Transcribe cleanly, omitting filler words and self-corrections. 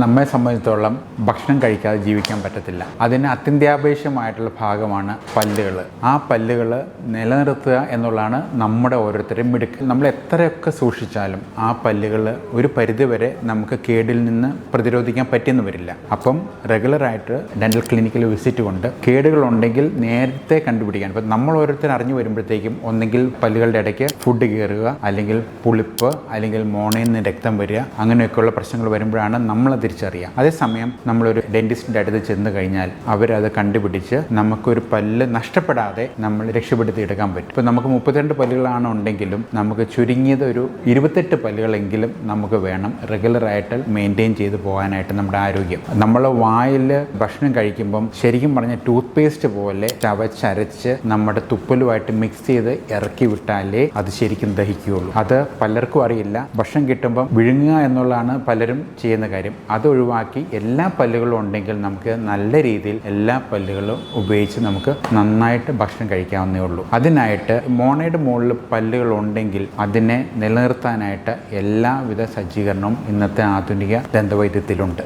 നമ്മെ സംബന്ധിച്ചിടത്തോളം ഭക്ഷണം കഴിക്കാതെ ജീവിക്കാൻ പറ്റത്തില്ല. അതിന് അത്യന്താപേക്ഷിതമായിട്ടുള്ള ഭാഗമാണ് പല്ലുകൾ. ആ പല്ലുകൾ നിലനിർത്തുക എന്നുള്ളതാണ് നമ്മുടെ ഓരോരുത്തരും മിടുക്ക്. നമ്മൾ എത്രയൊക്കെ സൂക്ഷിച്ചാലും ആ പല്ലുകൾ ഒരു പരിധിവരെ നമുക്ക് കേടിൽ നിന്ന് പ്രതിരോധിക്കാൻ പറ്റിയെന്ന് വരില്ല. അപ്പം റെഗുലറായിട്ട് ഡെൻ്റൽ ക്ലിനിക്കിൽ വിസിറ്റ് കൊണ്ട് കേടുകളുണ്ടെങ്കിൽ നേരത്തെ കണ്ടുപിടിക്കാൻ. ഇപ്പം നമ്മൾ ഓരോരുത്തരും അറിഞ്ഞു വരുമ്പോഴത്തേക്കും ഒന്നെങ്കിൽ പല്ലുകളുടെ ഇടയ്ക്ക് ഫുഡ് കയറുക, അല്ലെങ്കിൽ പുളിപ്പ്, അല്ലെങ്കിൽ മോണയിൽ നിന്ന് രക്തം വരിക, അങ്ങനെയൊക്കെയുള്ള പ്രശ്നങ്ങൾ വരുമ്പോഴാണ് നമ്മൾ തിരിച്ചറിയാം. അതേസമയം നമ്മളൊരു ഡെന്റിസ്റ്റിൻ്റെ അടുത്ത് ചെന്ന് കഴിഞ്ഞാൽ അവരത് കണ്ടുപിടിച്ച് നമുക്കൊരു പല്ല് നഷ്ടപ്പെടാതെ നമ്മൾ രക്ഷപ്പെടുത്തി എടുക്കാൻ പറ്റും. ഇപ്പോൾ നമുക്ക് 32 പല്ലുകളാണ് ഉണ്ടെങ്കിലും നമുക്ക് ചുരുങ്ങിയത് ഒരു 28 പല്ലുകളെങ്കിലും നമുക്ക് വേണം റെഗുലറായിട്ട് മെയിൻറ്റെയിൻ ചെയ്ത് പോകാനായിട്ട് നമ്മുടെ ആരോഗ്യം. നമ്മൾ വായിൽ ഭക്ഷണം കഴിക്കുമ്പം ശരിക്കും പറഞ്ഞാൽ ടൂത്ത് പേസ്റ്റ് പോലെ ചവച്ചരച്ച് നമ്മുടെ തുപ്പലുമായിട്ട് മിക്സ് ചെയ്ത് ഇറക്കി വിട്ടാലേ അത് ശരിക്കും ദഹിക്കുകയുള്ളൂ. അത് പലർക്കും അറിയില്ല. ഭക്ഷണം കിട്ടുമ്പം വിഴുങ്ങുക എന്നുള്ളതാണ് പലരും ചെയ്യുന്ന കാര്യം. അത് ഒഴിവാക്കി എല്ലാ പല്ലുകളും ഉണ്ടെങ്കിൽ നമുക്ക് നല്ല രീതിയിൽ എല്ലാ പല്ലുകളും ഉപയോഗിച്ച് നമുക്ക് നന്നായിട്ട് ഭക്ഷണം കഴിക്കാവുന്നേ ഉള്ളൂ. അതിനായിട്ട് മോണയുടെ മുകളിൽ പല്ലുകൾ ഉണ്ടെങ്കിൽ അതിനെ നിലനിർത്താനായിട്ട് എല്ലാവിധ സജ്ജീകരണവും ഇന്നത്തെ ആധുനിക ദന്തവൈദ്യത്തിലുണ്ട്.